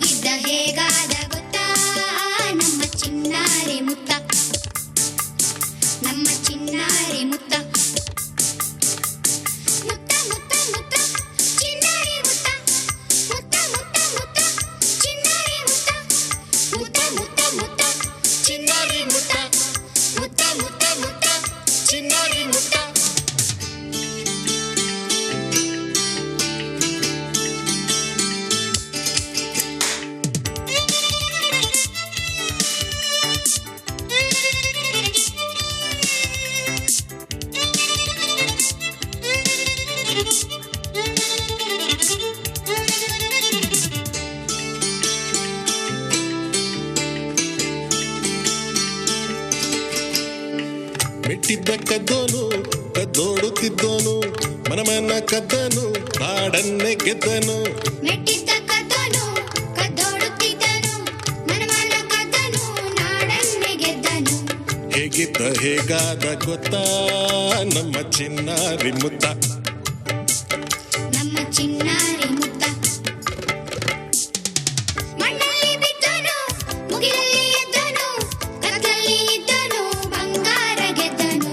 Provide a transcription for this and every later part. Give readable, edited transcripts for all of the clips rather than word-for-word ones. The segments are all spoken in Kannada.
ಹೇಗಿದ್ದ ಹೇಗಾದ ಗೊತ್ತಾ ನಮ್ಮ ಚಿನ್ನಾರಿ ಮುತ್ತ, ನಮ್ಮ ಚಿನ್ನಾರಿ ಮುತ್ತ. ಮುತ್ತ ಮುತ್ತ ಮುತ್ತ ಚಿನ್ನಾರಿ ಮುತ್ತ, ಮುತ್ತ ಮುತ್ತ ಮುತ್ತ ಚಿನ್ನಾರಿ ಮುತ್ತ, ಮುತ್ತ ಮುತ್ತ ಮುತ್ತ ಚಿನ್ನಾರಿ ಮುತ್ತ, ಮುತ್ತ ಮುತ್ತ ಮುತ್ತ ಚಿನ್ನಾರಿ ಮುತ್ತ. ಮೆಟ್ಟಿದ್ದ ಕದ್ದೋನು ಕದ್ದೋಡುತ್ತಿದ್ದೋನು, ಮನಮನ ಕದ್ದನು ನಾಡನ್ನೇ ಗೆದ್ದನು. ಮೆಟ್ಟಿದ್ದ ಕದ್ದನು ಕದ್ದೋಡುತ್ತಿದ್ದನು, ಮನಮನ ಕದ್ದನು ನಾಡನ್ನೇ ಗೆದ್ದನು. ಹೇಗಿದ್ದ ಹೇಗಾದ ಗೊತ್ತಾ ನಮ್ಮ ಚಿನ್ನಾರಿ ಮುತ್ತ, ನಮ್ಮ ಚಿನ್ನಾರಿ ಮುತ್ತ. ಮಣ್ಣಲ್ಲಿ ಬಿದ್ದನು ಮುಗಿಲಲ್ಲಿ ಎದ್ದನು, ಕತ್ತಲಲ್ಲಿ ಇದ್ದನು ಬಂಗಾರ ಗೆದ್ದನು.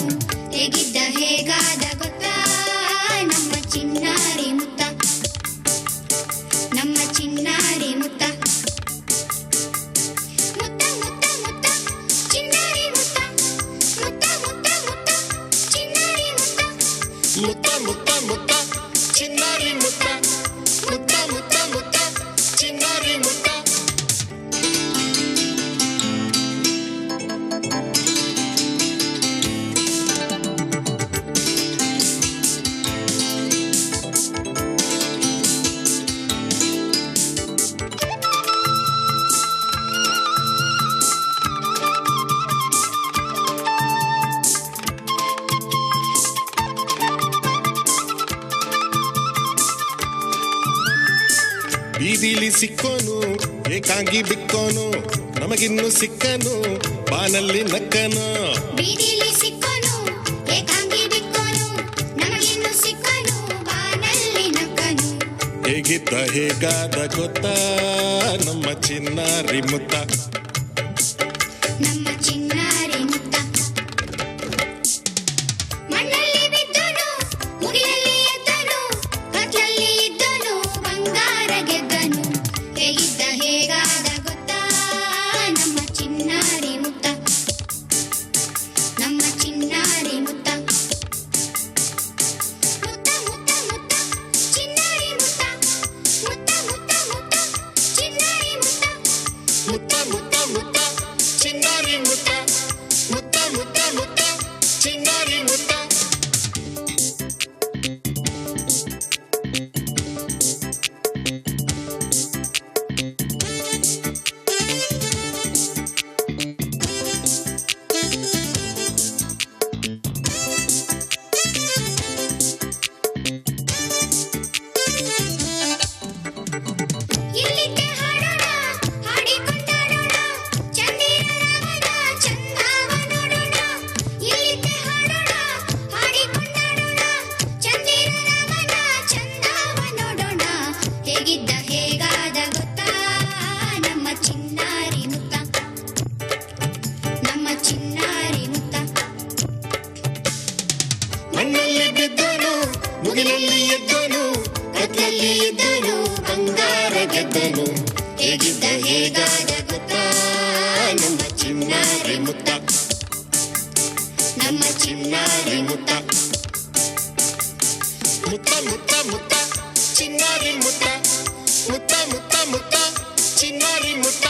ಹೇಗಿದ್ದ ಹೇಗಾದ ಗೊತ್ತಾ ನಮ್ಮ ಚಿನ್ನಾರಿ ಮುತ್ತ, ನಮ್ಮ ಚಿನ್ನಾರಿ ಮುತ್ತ. ಮುತ್ತ ಮುತ್ತ ಮುತ್ತ ಚಿನ್ನಾರಿ ಮುತ್ತ, ಮುತ್ತ ಮುತ್ತ ಮುತ್ತ ಚಿನ್ನಾರಿ ಮುತ್ತ, ಮುತ್ತ ಮುತ್ತ ಮುತ್ತ ಚಿನ್ನಾರಿ ಮುತ್ತ, ಮುತ್ತ ಮುತ್ತ ಮುತ್ತ ಚಿನ್ನಾರಿ ಮುತ್ತ. ಬೀದಿಲಿ ಸಿಕ್ಕೋನು ಏಕಾಂಗಿ ಬಿಕ್ಕೋನು, ನಮಗಿನ್ನು ಸಿಕ್ಕನು ಬಾನಲ್ಲಿ ನಕ್ಕನು. ಬೀದಿಲಿ ಸಿಕ್ಕನು ಏಕಾಂಗಿ ಬಿಕ್ಕೋನು, ನಮಗಿನ್ನು ಸಿಕ್ಕನು ಬಾನಲ್ಲಿ ನಕ್ಕನು. ಹೇಗಿದ್ದ ಹೇಗಾದ ಗೊತ್ತಾ ನಮ್ಮ ಚಿನ್ನಾರಿ ಮುತ್ತ, ನಮ್ಮ ಚಿನ್ನಾರಿ ಮುತ್ತ. ಮಣ್ಣಲ್ಲಿ ಬಿದ್ದನು ಮುಗಿಲಲ್ಲಿ ಎದ್ದನು, ಕತ್ತಲಲ್ಲಿ ಇದ್ದನು ಬಂಗಾರ ಗೆದ್ದನು. ಹೇಗಿದ್ದ ಹೇಗಾದ ಗೊತ್ತಾ ನಮ್ಮ ಚಿನ್ನಾರಿ ಮುತ್ತ, ನಮ್ಮ ಚಿನ್ನಾರಿ ಮುತ್ತ. ಮುತ್ತ ಮುತ್ತ ಮುತ್ತ ಚಿನ್ನಾರಿ ಮುತ್ತ, ಮುತ್ತ ಮುತ್ತ ಮುತ್ತ ಚಿನ್ನಾರಿ ಮುತ್ತ, ಮುತ್ತ ಮುತ್ತ ಮುತ್ತ ಚಿನ್ನಾರಿ ಮುತ್ತ, ಮುತ್ತ ಮುತ್ತ ಮುತ್ತ ಚಿನ್ನಾರಿ ಮುತ್ತ. ಇಲ್ಲಿದ್ದೆ ಹಾಡೋಣ ಹಾಡಿಕೊಂಡಾಡೋಣ, ಚಂದಿರ ರಾಮನ ಚಂದವ ನೋಡೋಣ. ಇಲ್ಲಿದ್ದೆ ಹಾಡೋಣ ಹಾಡಿಕೊಂಡಾಡೋಣ, ಚಂದಿರ ರಾಮನ ಚಂದವ ನೋಡೋಣ. ಹೇಗಿದ್ದ ಹೇಗಾದ ಗೊತ್ತಾ ನಮ್ಮ ಚಿನ್ನಾರಿ ಮುತ್ತ, ನಮ್ಮ ಚಿನ್ನಾರಿ ಮುತ್ತ. ಮಣ್ಣಲ್ಲಿ ಬಿದ್ದನು ಮುಗಿಲಲ್ಲಿ ಎದ್ದನು, ಕತ್ತಲಲ್ಲಿ ಇದ್ದನು ಬಂಗಾರ ಗೆದ್ದನು. ಹೇಗಿದ್ದ ಹೇಗಾದ ಗೊತ್ತಾ ನಮ್ಮ ಚಿನ್ನಾರಿ ಮುತ್ತ, ನಮ್ಮ ಚಿನ್ನಾರಿ ಮುತ್ತ. ಮುತ್ತ ಮುತ್ತ ಮುತ್ತ ಚಿನ್ನಾರಿ ಮುತ್ತ, ಮುತ್ತ ಮುತ್ತ ಮುತ್ತ ಚಿನ್ನಾರಿ ಮುತ್ತ.